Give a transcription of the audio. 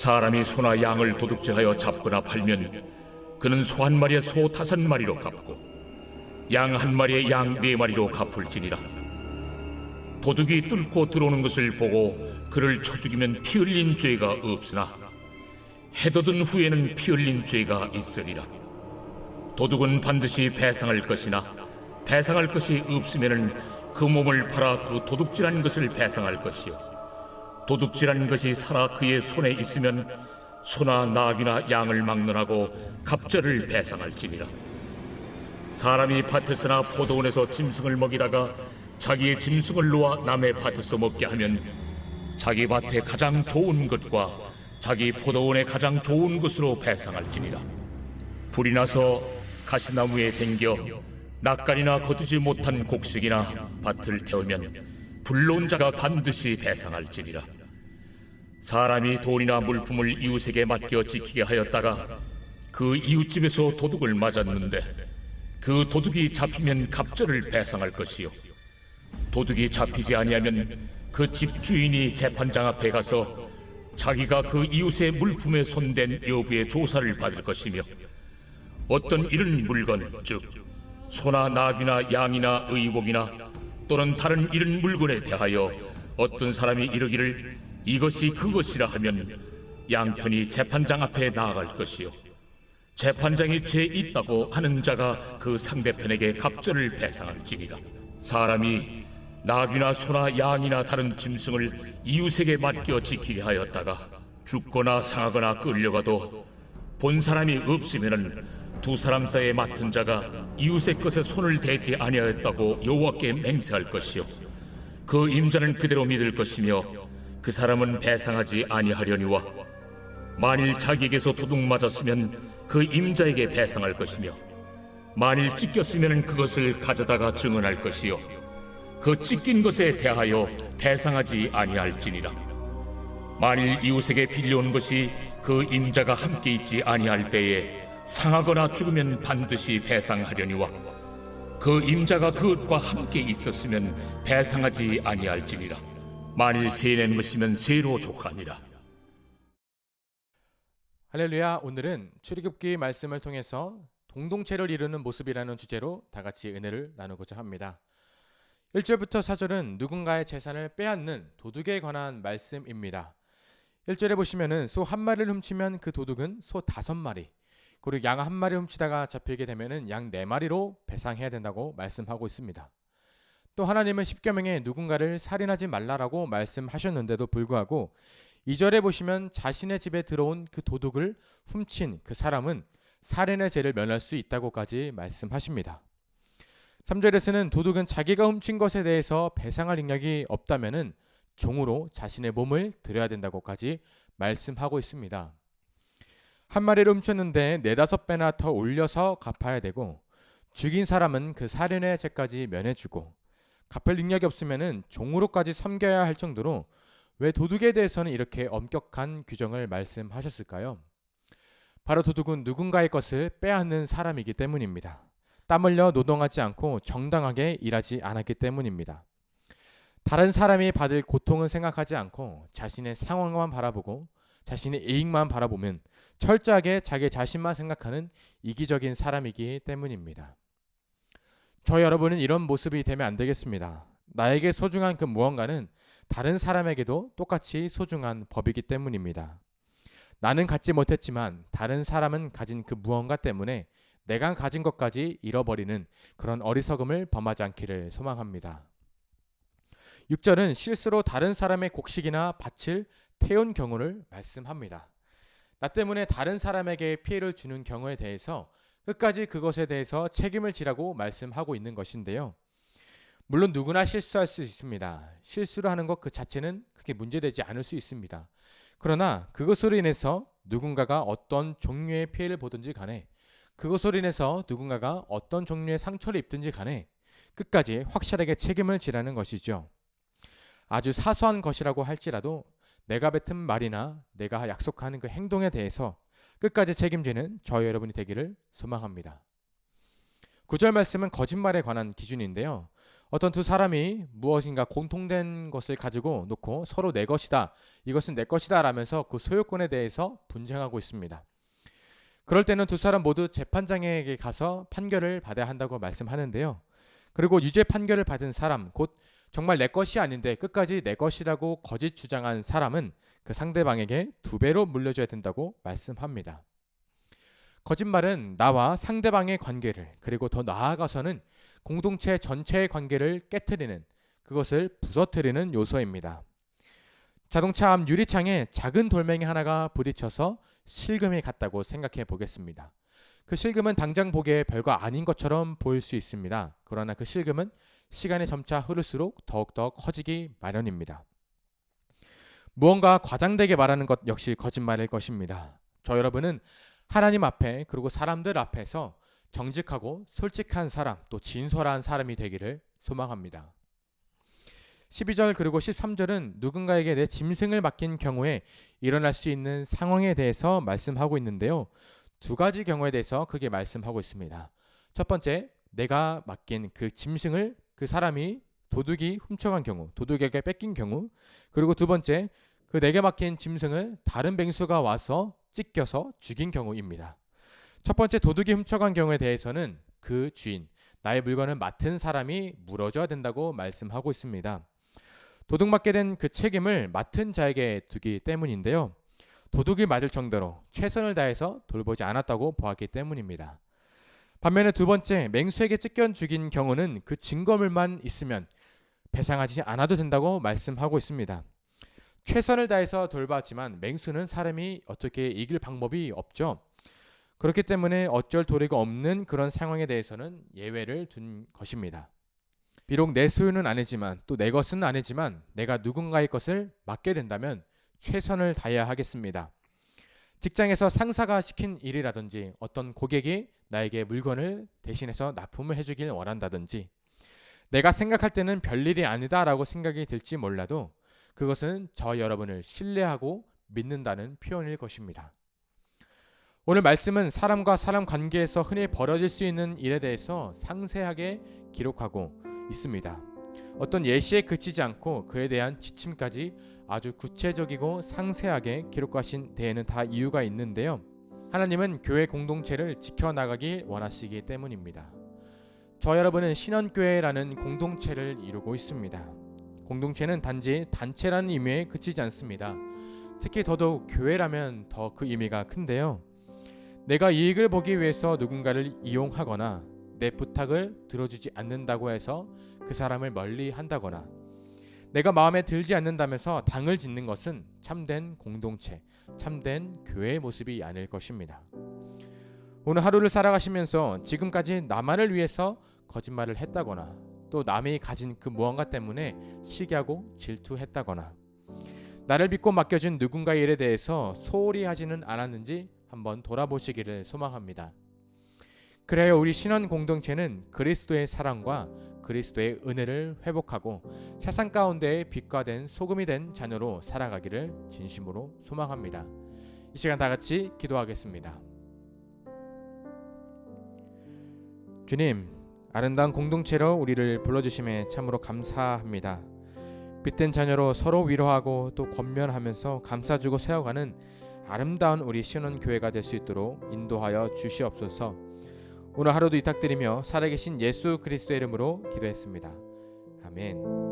사람이 소나 양을 도둑질하여 잡거나 팔면 그는 소 한 마리에 소 5마리로 갚고 양 한 마리에 양 4마리로 갚을지니라. 도둑이 뚫고 들어오는 것을 보고 그를 쳐 죽이면 피 흘린 죄가 없으나 해돋은 후에는 피 흘린 죄가 있으리라. 도둑은 반드시 배상할 것이나 배상할 것이 없으면은 그 몸을 팔아 그 도둑질한 것을 배상할 것이요, 도둑질한 것이 살아 그의 손에 있으면 소나 나귀나 양을 막론하고 갑절을 배상할지니라. 사람이 밭에서나 포도원에서 짐승을 먹이다가 자기의 짐승을 놓아 남의 밭에서 먹게 하면 자기 밭에 가장 좋은 것과 자기 포도원에 가장 좋은 것으로 배상할지니라. 불이 나서 가시나무에 댕겨 낯간이나 거두지 못한 곡식이나 밭을 태우면 불러온 자가 반드시 배상할지니라. 사람이 돈이나 물품을 이웃에게 맡겨 지키게 하였다가 그 이웃집에서 도둑을 맞았는데 그 도둑이 잡히면 갑절을 배상할 것이요, 도둑이 잡히지 아니하면 그 집주인이 재판장 앞에 가서 자기가 그 이웃의 물품에 손댄 여부의 조사를 받을 것이며, 어떤 이런 물건, 즉 소나 나귀나 양이나 의복이나 또는 다른 이런 물건에 대하여 어떤 사람이 이르기를 이것이 그것이라 하면 양편이 재판장 앞에 나아갈 것이요, 재판장이 죄 있다고 하는 자가 그 상대편에게 갑절을 배상할지니라. 사람이 나귀나 소나 양이나 다른 짐승을 이웃에게 맡겨 지키게 하였다가 죽거나 상하거나 끌려가도 본 사람이 없으면은 두 사람 사이에 맡은 자가 이웃의 것에 손을 대지 아니하였다고 여호와께 맹세할 것이요, 그 임자는 그대로 믿을 것이며 그 사람은 배상하지 아니하려니와 만일 자기에게서 도둑 맞았으면 그 임자에게 배상할 것이며 만일 찢겼으면 그것을 가져다가 증언할 것이요, 그 찢긴 것에 대하여 배상하지 아니할지니라. 만일 이웃에게 빌려온 것이 그 임자가 함께 있지 아니할 때에 상하거나 죽으면 반드시 배상하려니와 그 임자가 그것과 함께 있었으면 배상하지 아니할지니라. 만일 세낸 것이면 세로 족하니라. 할렐루야. 오늘은 출애굽기 말씀을 통해서 공동체를 이루는 모습이라는 주제로 다 같이 은혜를 나누고자 합니다. 1절부터 4절은 누군가의 재산을 빼앗는 도둑에 관한 말씀입니다. 1절에 보시면은 소 한 마리를 훔치면 그 도둑은 소 5마리, 그리고 양 한 마리 훔치다가 잡히게 되면은 양 4마리로 배상해야 된다고 말씀하고 있습니다. 또 하나님은 십계명에 누군가를 살인하지 말라라고 말씀하셨는데도 불구하고 2절에 보시면 자신의 집에 들어온 그 도둑을 훔친 그 사람은 살인의 죄를 면할 수 있다고까지 말씀하십니다. 3절에서는 도둑은 자기가 훔친 것에 대해서 배상할 능력이 없다면은 종으로 자신의 몸을 드려야 된다고까지 말씀하고 있습니다. 한 마리를 훔쳤는데 4-5배나 더 올려서 갚아야 되고, 죽인 사람은 그 살인의 죄까지 면해주고, 갚을 능력이 없으면은 종으로까지 섬겨야 할 정도로 왜 도둑에 대해서는 이렇게 엄격한 규정을 말씀하셨을까요? 바로 도둑은 누군가의 것을 빼앗는 사람이기 때문입니다. 땀 흘려 노동하지 않고 정당하게 일하지 않았기 때문입니다. 다른 사람이 받을 고통은 생각하지 않고 자신의 상황만 바라보고 자신의 이익만 바라보면 철저하게 자기 자신만 생각하는 이기적인 사람이기 때문입니다. 저 여러분은 이런 모습이 되면 안 되겠습니다. 나에게 소중한 그 무언가는 다른 사람에게도 똑같이 소중한 법이기 때문입니다. 나는 갖지 못했지만 다른 사람은 가진 그 무언가 때문에 내가 가진 것까지 잃어버리는 그런 어리석음을 범하지 않기를 소망합니다. 6절은 실수로 다른 사람의 곡식이나 밭을 태운 경우를 말씀합니다. 나 때문에 다른 사람에게 피해를 주는 경우에 대해서 끝까지 그것에 대해서 책임을 지라고 말씀하고 있는 것인데요. 물론 누구나 실수할 수 있습니다. 실수를 하는 것 그 자체는 크게 문제되지 않을 수 있습니다. 그러나 그것으로 인해서 누군가가 어떤 종류의 피해를 보든지 간에, 그것으로 인해서 누군가가 어떤 종류의 상처를 입든지 간에 끝까지 확실하게 책임을 지라는 것이죠. 아주 사소한 것이라고 할지라도 내가 뱉은 말이나 내가 약속하는 그 행동에 대해서 끝까지 책임지는 저희 여러분이 되기를 소망합니다. 9절 말씀은 거짓말에 관한 기준인데요. 어떤 두 사람이 무엇인가 공통된 것을 가지고 놓고 서로 내 것이다, 이것은 내 것이다 라면서 그 소유권에 대해서 분쟁하고 있습니다. 그럴 때는 두 사람 모두 재판장에게 가서 판결을 받아야 한다고 말씀하는데요. 그리고 유죄 판결을 받은 사람, 곧 정말 내 것이 아닌데 끝까지 내 것이라고 거짓 주장한 사람은 그 상대방에게 2배로 물려줘야 된다고 말씀합니다. 거짓말은 나와 상대방의 관계를, 그리고 더 나아가서는 공동체 전체의 관계를 깨트리는, 그것을 부서뜨리는 요소입니다. 자동차 앞 유리창에 작은 돌멩이 하나가 부딪혀서 실금이 갔다고 생각해 보겠습니다. 그 실금은 당장 보기에 별거 아닌 것처럼 보일 수 있습니다. 그러나 그 실금은 시간이 점차 흐를수록 더욱더 커지기 마련입니다. 무언가 과장되게 말하는 것 역시 거짓말일 것입니다. 저 여러분은 하나님 앞에, 그리고 사람들 앞에서 정직하고 솔직한 사람, 또 진솔한 사람이 되기를 소망합니다. 12절 그리고 13절은 누군가에게 내 짐승을 맡긴 경우에 일어날 수 있는 상황에 대해서 말씀하고 있는데요. 2가지 경우에 대해서 크게 말씀하고 있습니다. 첫 번째, 내가 맡긴 그 짐승을 그 사람이 도둑이 훔쳐간 경우, 도둑에게 뺏긴 경우, 그리고 2번째, 그 내게 맡긴 짐승을 다른 맹수가 와서 찢겨서 죽인 경우입니다. 첫 번째, 도둑이 훔쳐간 경우에 대해서는 그 주인, 나의 물건을 맡은 사람이 물어줘야 된다고 말씀하고 있습니다. 도둑 맞게 된 그 책임을 맡은 자에게 두기 때문인데요. 도둑이 맞을 정도로 최선을 다해서 돌보지 않았다고 보았기 때문입니다. 반면에 2번째, 맹수에게 찢겨 죽인 경우는 그 증거물만 있으면 배상하지 않아도 된다고 말씀하고 있습니다. 최선을 다해서 돌봤지만 맹수는 사람이 어떻게 이길 방법이 없죠. 그렇기 때문에 어쩔 도리가 없는 그런 상황에 대해서는 예외를 둔 것입니다. 비록 내 소유는 아니지만, 또 내 것은 아니지만 내가 누군가의 것을 맡게 된다면 최선을 다해야 하겠습니다. 직장에서 상사가 시킨 일이라든지, 어떤 고객이 나에게 물건을 대신해서 납품을 해주길 원한다든지, 내가 생각할 때는 별일이 아니다라고 생각이 들지 몰라도 그것은 저 여러분을 신뢰하고 믿는다는 표현일 것입니다. 오늘 말씀은 사람과 사람 관계에서 흔히 벌어질 수 있는 일에 대해서 상세하게 기록하고 있습니다. 어떤 예시에 그치지 않고 그에 대한 지침까지 아주 구체적이고 상세하게 기록하신 데에는 다 이유가 있는데요. 하나님은 교회 공동체를 지켜나가기 원하시기 때문입니다. 저 여러분은 신원교회라는 공동체를 이루고 있습니다. 공동체는 단지 단체라는 의미에 그치지 않습니다. 특히 더더욱 교회라면 더 그 의미가 큰데요. 내가 이익을 보기 위해서 누군가를 이용하거나 내 부탁을 들어주지 않는다고 해서 그 사람을 멀리 한다거나 내가 마음에 들지 않는다면서 당을 짓는 것은 참된 공동체, 참된 교회의 모습이 아닐 것입니다. 오늘 하루를 살아가시면서 지금까지 나만을 위해서 거짓말을 했다거나, 또 남이 가진 그 무언가 때문에 시기하고 질투했다거나, 나를 믿고 맡겨준 누군가의 일에 대해서 소홀히 하지는 않았는지 한번 돌아보시기를 소망합니다. 그래야 우리 신원 공동체는 그리스도의 사랑과 그리스도의 은혜를 회복하고 세상 가운데에 빛과 된 소금이 된 자녀로 살아가기를 진심으로 소망합니다. 이 시간 다 같이 기도하겠습니다. 주님, 아름다운 공동체로 우리를 불러주심에 참으로 감사합니다. 빛된 자녀로 서로 위로하고 또 권면하면서 감싸주고 세워가는 아름다운 우리 신원교회가 될 수 있도록 인도하여 주시옵소서. 오늘 하루도 위탁드리며 살아계신 예수 그리스도의 이름으로 기도했습니다. 아멘.